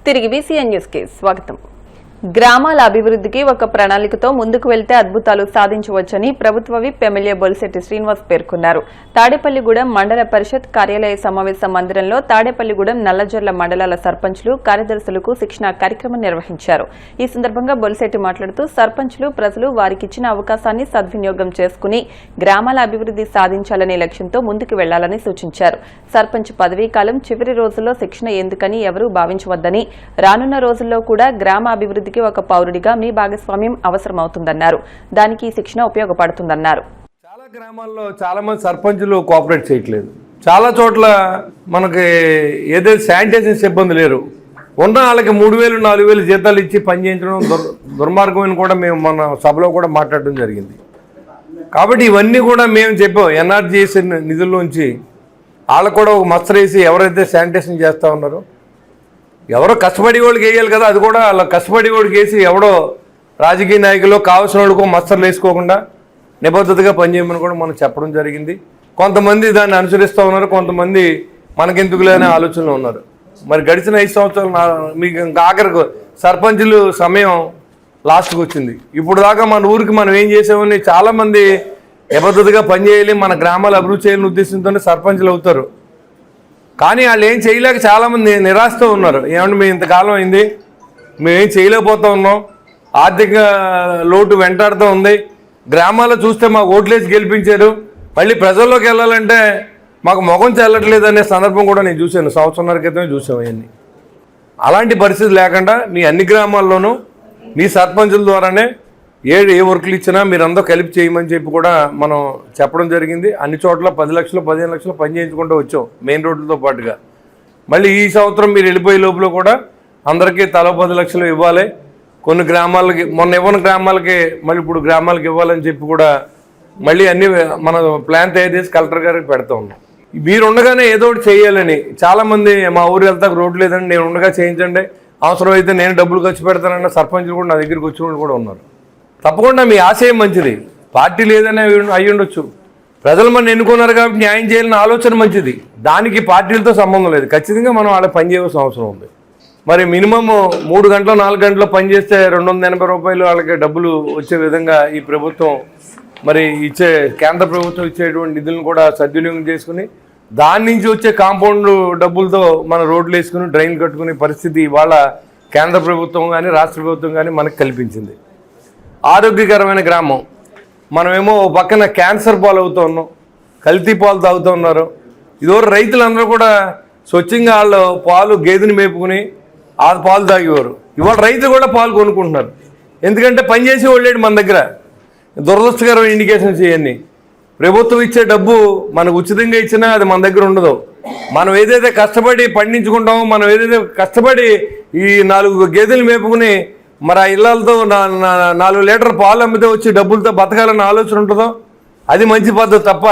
తిరిగి VCN న్యూస్కి స్వాగతం. గ్రామాల అభివృద్ధికి ఒక ప్రణాళికతో ముందుకు వెళ్తే అద్భుతాలు సాధించవచ్చని ప్రభుత్వ విప్ ఎమ్మెల్యే బొలిశెట్టి శ్రీనివాస్ పేర్కొన్నారు. తాడేపల్లిగూడెం మండల పరిషత్ కార్యాలయ సమావేశ మందిరంలో తాడేపల్లిగూడెం నల్లజర్ల మండలాల సర్పంచ్లు కార్యదర్శులకు శిక్షణ కార్యక్రమం నిర్వహించారు. ఈ సందర్భంగా బొలిశెట్టి మాట్లాడుతూ సర్పంచ్లు ప్రజలు వారికిచ్చిన అవకాశాన్ని సద్వినియోగం చేసుకుని గ్రామాల అభివృద్ధి సాధించాలనే లక్ష్యంతో ముందుకు వెళ్లాలని సూచించారు. సర్పంచ్ పదవీ కాలం చివరి రోజుల్లో శిక్షణ ఎందుకని ఎవరూ భావించవద్దని, రానున్న రోజుల్లో కూడా గ్రామ అభివృద్ధికి ఒక పౌరుడిగా మీ భాగస్వామ్యం అవసరమవుతుందన్నారు. దానికి శిక్షణ ఉపయోగపడుతుందన్నారు. చాలా గ్రామాల్లో చాలా మంది సర్పంచులు కోఆపరేట్ చేయట్లేదు. చాలా చోట్ల మనకి ఏదైతే శానిటేషన్ సిబ్బంది లేరు, ఉన్న వాళ్ళకి 3,000 4,000 జీతాలు ఇచ్చి పనిచేయించడం దుర్మార్గమైన కూడా మేము మన సభలో కూడా మాట్లాడడం జరిగింది. కాబట్టి ఇవన్నీ కూడా మేము చెప్పాం. NRGS నిధుల్లోంచి వాళ్ళకు కూడా ఒక మస్తరేసి ఎవరైతే శానిటేషన్ చేస్తూ ఉన్నారో ఎవరో కష్టపడి వాళ్ళకి వేయాలి కదా, అది కూడా అలా కష్టపడి వాడికి వేసి ఎవడో రాజకీయ నాయకులు కావాల్సిన వాళ్ళకు మస్తర్లు వేసుకోకుండా నిబద్ధతగా పనిచేయమని కూడా మనం చెప్పడం జరిగింది. కొంతమంది దాన్ని అనుసరిస్తూ ఉన్నారు, కొంతమంది మనకెందుకులే అనే ఆలోచనలో ఉన్నారు. మరి గడిచిన 5 సంవత్సరాలు మీకు ఇంకా ఆఖరికి సర్పంచులు సమయం లాస్ట్కి వచ్చింది. ఇప్పుడు దాకా మన ఊరికి మనం ఏం చేసామని చాలామంది నిబద్ధతగా పనిచేయాలి, మన గ్రామాలు అభివృద్ధి చేయాలని ఉద్దేశంతోనే సర్పంచులు అవుతారు. కానీ వాళ్ళు ఏం చేయలేక చాలామంది నిరాశతో ఉన్నారు. ఏమంటే మేము ఇంతకాలం అయింది, మేమేం చేయలేకపోతూ ఉన్నాం, ఆర్థిక లోటు వెంటాడుతూ ఉంది, గ్రామాల్లో చూస్తే మాకు ఓట్లేసి గెలిపించారు, మళ్ళీ ప్రజల్లోకి వెళ్ళాలంటే మాకు ముఖం చెల్లట్లేదు అనే సందర్భం కూడా నేను చూశాను. సంవత్సరాల క్రితమే చూసాం అవన్నీ. అలాంటి పరిస్థితి లేకుండా మీ అన్ని గ్రామాల్లోనూ మీ సర్పంచుల ద్వారానే ఏ వర్కులు ఇచ్చినా మీరందరూ కలిపి చేయమని చెప్పి కూడా మనం చెప్పడం జరిగింది. అన్ని చోట్ల 10 లక్షలు 15 లక్షలు పని చేయించుకుంటూ వచ్చాం మెయిన్ రోడ్లతో పాటుగా. మళ్ళీ ఈ సంవత్సరం మీరు వెళ్ళిపోయే లోపల కూడా అందరికీ తలో 10 లక్షలు ఇవ్వాలి. కొన్ని గ్రామాలకి మొన్న ఇవ్వని గ్రామాలకి మళ్ళీ ఇప్పుడు గ్రామాలకు ఇవ్వాలని చెప్పి కూడా మళ్ళీ అన్ని మన ప్లాన్ తయారు చేసి కలెక్టర్ గారికి పెడతా ఉన్నాం. మీరు ఉండగానే ఏదో ఒకటి చేయాలని చాలామంది మా ఊరు వెళ్తాక రోడ్డు లేదని నేను ఉండగా చేయించండి, అవసరమైతే నేను డబ్బులు ఖర్చు పెడతానన్న సర్పంచులు కూడా నా దగ్గరికి వచ్చిన కూడా ఉన్నారు. తప్పకుండా మీ ఆశయం మంచిది, పార్టీ లేదని అయ్యి ఉండొచ్చు, ప్రజలు మనం ఎన్నుకున్నారు కాబట్టి న్యాయం చేయాలని ఆలోచన మంచిది, దానికి పార్టీలతో సంబంధం లేదు. ఖచ్చితంగా మనం వాళ్ళకి పని చేయవలసిన అవసరం ఉంది. మరి మినిమం 3 గంటలు 4 గంటలు పనిచేస్తే 280 రూపాయలు వాళ్ళకి డబ్బులు వచ్చే విధంగా ఈ ప్రభుత్వం మరి కేంద్ర ప్రభుత్వం ఇచ్చేటువంటి నిధులను కూడా సద్వినియోగం చేసుకుని దాని నుంచి వచ్చే కాంపౌండ్ డబ్బులతో మన రోడ్లు వేసుకుని డ్రైన్ కట్టుకునే పరిస్థితి ఇవాళ కేంద్ర ప్రభుత్వం కానీ రాష్ట్ర ప్రభుత్వం కానీ మనకు కల్పించింది. ఆరోగ్యకరమైన గ్రామం. మనమేమో పక్కన క్యాన్సర్ పాలు అవుతూ ఉన్నాం, కల్తీ పాలు తాగుతూ ఉన్నారు. ఇదివరకు రైతులందరూ కూడా స్వచ్ఛంగా వాళ్ళు పాలు గేదెని మేపుకుని ఆ పాలు తాగేవారు. ఇవాళ రైతులు కూడా పాలు కొనుక్కుంటున్నారు. ఎందుకంటే పనిచేసే వాళ్ళేడు మన దగ్గర. దురదృష్టకరమైన ఇండికేషన్స్ ఇవన్నీ. ప్రభుత్వం ఇచ్చే డబ్బు మనకు ఉచితంగా ఇచ్చినా అది మన దగ్గర ఉండదు. మనం ఏదైతే కష్టపడి పండించుకుంటామో, మనం ఏదైతే కష్టపడి ఈ 4 గేదెలు మేపుకుని మరి ఆ ఇళ్లతో 4 లీటర్ పాలు అమ్మితే వచ్చి డబ్బులతో బతకాలన్న ఆలోచన ఉంటుందో అది మంచి పద్ధతి తప్ప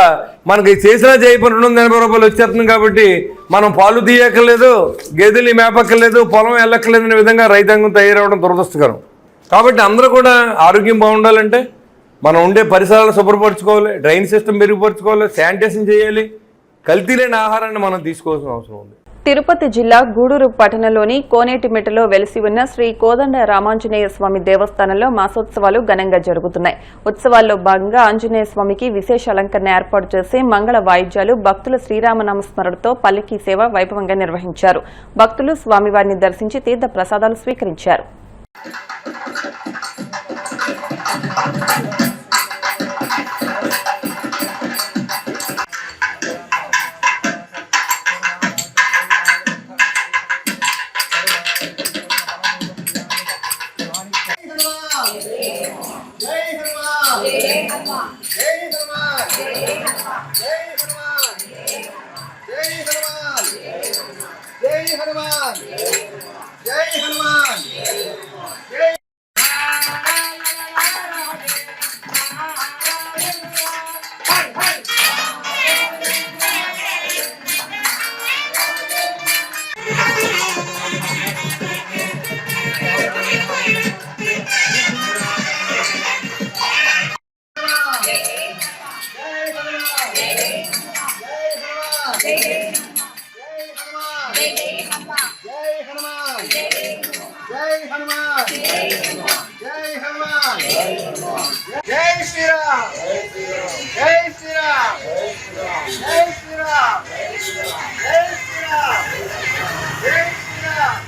మనకి చేసినా చేయకపోయినా 280 రూపాయలు వచ్చేస్తుంది కాబట్టి మనం పాలు తీయక్కర్లేదు, గేదెలు మేపక్కర్లేదు, పొలం వెళ్ళక్కర్లేదు అనే విధంగా రైతాంగం తయారవడం దురదృష్టకరం. కాబట్టి అందరూ కూడా ఆరోగ్యం బాగుండాలంటే మనం ఉండే పరిసరాలు శుభ్రపరచుకోవాలి, డ్రైన్ సిస్టమ్ మెరుగుపరచుకోవాలి, శానిటేషన్ చేయాలి, కల్తీ లేని ఆహారాన్ని మనం తీసుకోవాల్సిన అవసరం ఉంది. తిరుపతి జిల్లా గూడూరు పట్టణంలోని కోనేటిమెట్టలో వెలిసి ఉన్న శ్రీ కోదండ రామాంజనేయ స్వామి దేవస్థానంలో మాసోత్సవాలు ఘనంగా జరుగుతున్నాయి. ఉత్సవాల్లో భాగంగా ఆంజనేయ స్వామికి విశేష అలంకరణ ఏర్పాటు చేసి మంగళ వాయిద్యాలు, భక్తుల శ్రీరామనామస్మరణతో పల్లకీ సేవ వైభవంగా నిర్వహించారు. భక్తులు స్వామివారిని దర్శించి తీర్థ ప్రసాదాలు స్వీకరించారు. जय हनुमान। జై హనుమాన్ జై హనుమాన్ జై శ్రీరామ్ జై శ్రీరామ్ జై శ్రీరామ్ జై శ్రీరామ్ జై శ్రీరామ్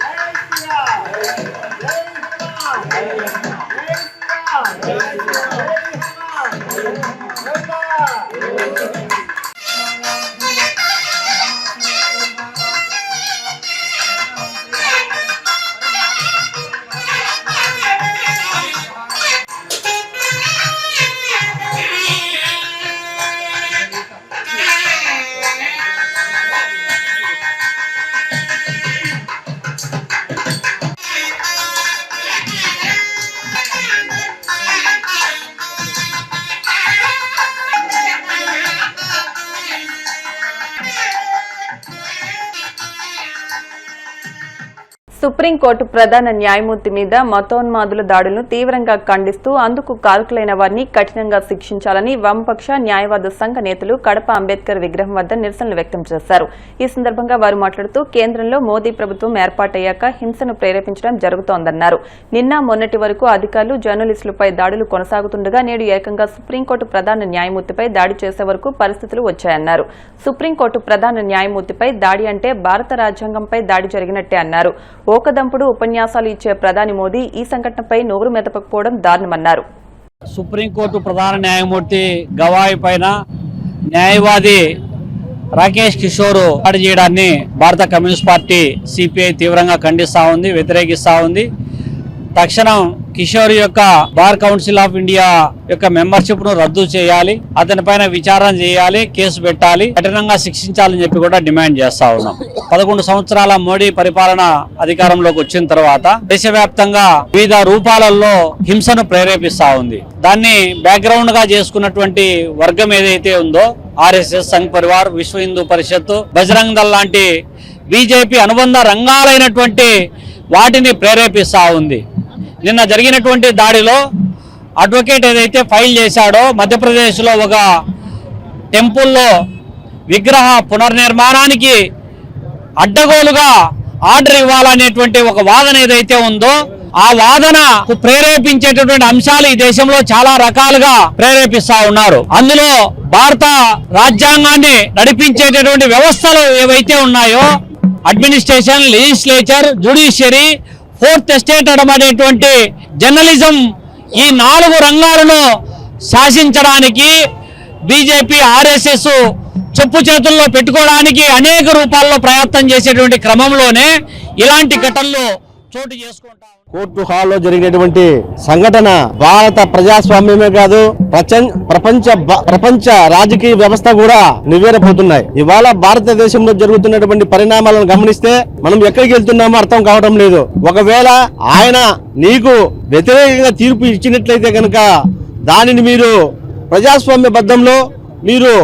జై శ్రీరామ్ జై హనుమాన్ జై శ్రీరామ్ జై హనుమాన్ సుప్రీంకోర్టు ప్రధాన న్యాయమూర్తి మీద మతోన్మాదుల దాడులను తీవ్రంగా ఖండిస్తూ అందుకు కారకులైన వారిని కఠినంగా శిక్షించాలని వామపక్ష న్యాయవాద సంఘ నేతలు కడప అంబేద్కర్ విగ్రహం వద్ద నిరసనలు వ్యక్తం చేశారు. ఈ సందర్భంగా వారు మాట్లాడుతూ కేంద్రంలో మోదీ ప్రభుత్వం ఏర్పాటయ్యాక హింసను ప్రేరేపించడం జరుగుతోందన్నారు. నిన్న మొన్నటి వరకు అధికారులు జర్నలిస్టులపై దాడులు కొనసాగుతుండగా నేడు ఏకంగా సుప్రీంకోర్టు ప్రధాన న్యాయమూర్తిపై దాడి చేసే వరకు పరిస్థితులు వచ్చాయన్నారు. సుప్రీంకోర్టు ప్రధాన న్యాయమూర్తిపై దాడి అంటే భారత రాజ్యాంగంపై దాడి జరిగినట్టే అన్నారు. ఓకదంపుడు ఉపన్యాసాలు ఇచ్చే ప్రధాని మోదీ ఈ సంఘటనపై నోరు మెదపకపోవడం దారుణమన్నారు. సుప్రీంకోర్టు ప్రధాన న్యాయమూర్తి గవాయి పైన న్యాయవాది రాకేష్ కిషోర్ దాడి చేయడాన్ని భారత కమ్యూనిస్ట్ పార్టీ సిపిఐ తీవ్రంగా ఖండిస్తా ఉంది, వ్యతిరేకిస్తా ఉంది. తక్షణం కిషోర్ యొక్క బార్ కౌన్సిల్ ఆఫ్ ఇండియా యొక్క మెంబర్షిప్ ను రద్దు చేయాలి, అతనిపైన విచారణ చేయాలి, కేసు పెట్టాలి, కఠినంగా శిక్షించాలని చెప్పి కూడా డిమాండ్ చేస్తా ఉన్నాం. 11 సంవత్సరాల మోడీ పరిపాలన అధికారంలోకి వచ్చిన తర్వాత దేశవ్యాప్తంగా వివిధ రూపాలలో హింసను ప్రేరేపిస్తా ఉంది. దాన్ని బ్యాక్గ్రౌండ్ గా చేసుకున్నటువంటి వర్గం ఏదైతే ఉందో ఆర్ఎస్ఎస్, సంఘ్ పరివార్, విశ్వ హిందూ పరిషత్, బజరంగ్ దళ్ లాంటి బీజేపీ అనుబంధ రంగాలైనటువంటి వాటిని ప్రేరేపిస్తా ఉంది. నిన్న జరిగినటువంటి దాడిలో అడ్వకేట్ ఏదైతే ఫైల్ చేశాడో మధ్యప్రదేశ్లో ఒక టెంపుల్లో విగ్రహ పునర్నిర్మాణానికి అడ్డగోలుగా ఆర్డర్ ఇవ్వాలనేటువంటి ఒక వాదన ఏదైతే ఉందో ఆ వాదనకు ప్రేరేపించేటటువంటి అంశాలు ఈ దేశంలో చాలా రకాలుగా ప్రేరేపిస్తా ఉన్నారు. అందులో భారత రాజ్యాంగాన్ని నడిపించేటటువంటి వ్యవస్థలు ఏవైతే ఉన్నాయో administration, legislature, judiciary, fourth estate అనేటువంటి జర్నలిజం, ఈ 4 రంగాలను శాసించడానికి బీజేపీ, ఆర్ఎస్ఎస్ చెప్పు చేతుల్లో పెట్టుకోవడానికి అనేక రూపాల్లో ప్రయత్నం చేసేటువంటి క్రమంలోనే ఇలాంటి ఘటనలు చోటు చేసుకుంటాం. కోర్టు హాల్లో జరిగినటువంటి సంఘటన భారత ప్రజాస్వామ్యమే కాదు ప్రపంచ రాజకీయ వ్యవస్థ కూడా నివేరపోతున్నాయి. ఇవాళ భారతదేశంలో జరుగుతున్నటువంటి పరిణామాలను గమనిస్తే మనం ఎక్కడికి వెళ్తున్నామో అర్థం కావడం లేదు. ఒకవేళ ఆయన నీకు వ్యతిరేకంగా తీర్పు ఇచ్చినట్లయితే కనుక దానిని మీరు ప్రజాస్వామ్యబద్ధంలో మీరు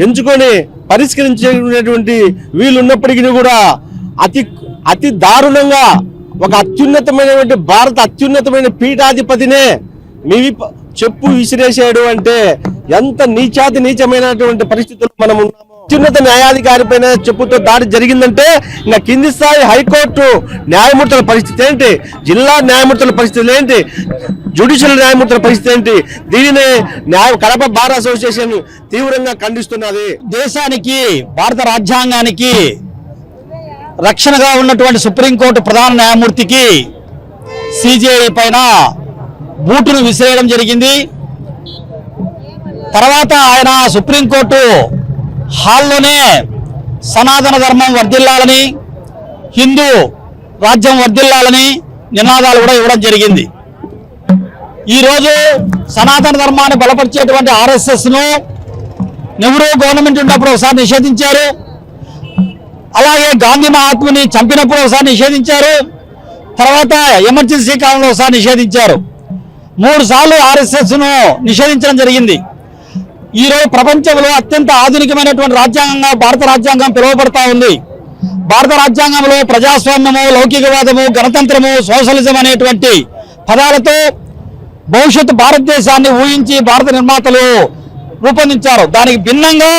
ఎంచుకొని పరిష్కరించేటువంటి వీలున్నప్పటికీ కూడా అతి దారుణంగా ఒక అత్యున్నతమైనటువంటి భారత అత్యున్నతమైన పీఠాధిపతినే మీ చెప్పు విసిరేసాడు అంటే ఎంత నీచమైనటువంటి పరిస్థితులు మనం ఉన్నాము. అత్యున్నత న్యాయాధికారి పైన చెప్పుతో దాడి జరిగిందంటే ఇంకా కింది స్థాయి హైకోర్టు న్యాయమూర్తుల పరిస్థితి ఏంటి, జిల్లా న్యాయమూర్తుల పరిస్థితులు ఏంటి, జ్యుడిషియల్ న్యాయమూర్తుల పరిస్థితి ఏంటి? దీనిని కడప బార్ అసోసియేషన్ తీవ్రంగా ఖండిస్తున్నది. దేశానికి, భారత రాజ్యాంగానికి రక్షణగా ఉన్నటువంటి సుప్రీంకోర్టు ప్రధాన న్యాయమూర్తికి సిజేఐ పైన బూటును విసిరేయడం జరిగింది. తర్వాత ఆయన సుప్రీంకోర్టు హాల్లోనే సనాతన ధర్మం వర్ధిల్లాలని, హిందూ రాజ్యం వర్ధిల్లాలని నినాదాలు కూడా ఇవ్వడం జరిగింది. ఈరోజు సనాతన ధర్మాన్ని బలపరిచేటువంటి ఆర్ఎస్ఎస్ను నెహ్రూ గవర్నమెంట్ ఉన్నప్పుడు ఒకసారి నిషేధించారు, అలాగే గాంధీ మహాత్ముని చంపినప్పుడు ఒకసారి నిషేధించారు, తర్వాత ఎమర్జెన్సీ కాలంలో ఒకసారి నిషేధించారు. 3 సార్లు ఆర్ఎస్ఎస్ను నిషేధించడం జరిగింది. ఈరోజు ప్రపంచంలో అత్యంత ఆధునికమైనటువంటి రాజ్యాంగంగా భారత రాజ్యాంగం పిలువబడతా ఉంది. భారత రాజ్యాంగంలో ప్రజాస్వామ్యము, లౌకికవాదము, గణతంత్రము, సోషలిజం అనేటువంటి పదాలతో భవిష్యత్తు భారతదేశాన్ని ఊహించి భారత నిర్మాతలు రూపొందించారు. దానికి భిన్నంగా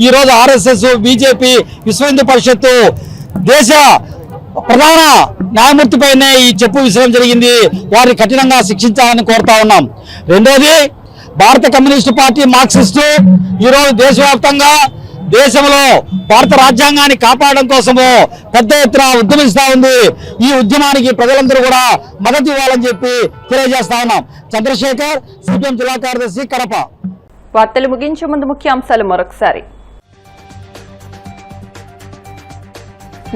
ఈరోజు ఆర్ఎస్ఎస్, బీజేపీ, విశ్వ హిందూ పరిషత్తు దేశ ప్రధాన న్యాయమూర్తిపైనే ఈ చెప్పు విసరడం జరిగింది. వారిని కఠినంగా శిక్షించాలని కోరుతా ఉన్నాం. రెండోది, భారత కమ్యూనిస్టు పార్టీ మార్క్సిస్టు ఈరోజు దేశవ్యాప్తంగా దేశంలో భారత రాజ్యాంగాన్ని కాపాడడం కోసము పెద్ద ఎత్తున ఉద్యమిస్తా ఉంది. ఈ ఉద్యమానికి ప్రజలందరూ కూడా మద్దతు ఇవ్వాలని చెప్పి తెలియజేస్తా ఉన్నాం. చంద్రశేఖర్, సిపిఎం జిల్లా కార్యదర్శి, కడప. వార్తలు ముగించే ముందు ముఖ్యాంశాలు మరొకసారి.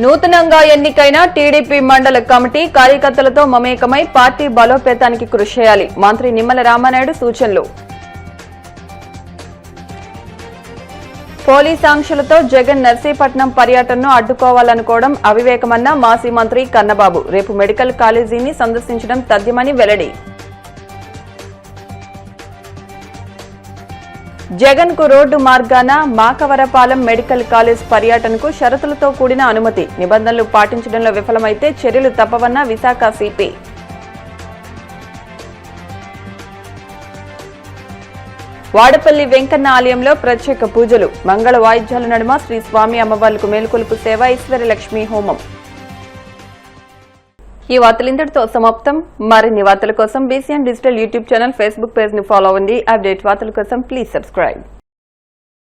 నూతనంగా ఎన్నికైన టీడీపీ మండల కమిటీ కార్యకర్తలతో మమేకమై పార్టీ బలోపేతానికి కృషి చేయాలి. మంత్రి నిమ్మల రామానాయుడు సూచనలు. పోలీస్ ఆంక్షలతో జగన్ నర్సీపట్నం పర్యటనను అడ్డుకోవాలనుకోవడం అవివేకమన్న మాజీ మంత్రి కన్నబాబు. రేపు మెడికల్ కాలేజీని సందర్శించడం తథ్యమని వెల్లడి. జగన్ కు రోడ్డు మార్గాన మాకవరపాలెం మెడికల్ కాలేజ్ పర్యటనకు షరతులతో కూడిన అనుమతి. నిబంధనలు పాటించడంలో విఫలమైతే చర్యలు తప్పవన్న విశాఖ సిపి. వాడపల్లి వెంకన్న ఆలయంలో ప్రత్యేక పూజలు. మంగళ వాయిద్యాల నడుమ శ్రీ స్వామి అమ్మవార్లకు మేలుకొలుపు సేవ, ఈశ్వరలక్ష్మి హోమం. ఈ వార్తలు ఇంతటితో సమాప్తం. మరిన్ని వార్తల కోసం BCN digital YouTube channel, Facebook page ని ఫాలో అవ్వండి. అప్డేట్ వార్తల కోసం ప్లీజ్ సబ్స్క్రైబ్.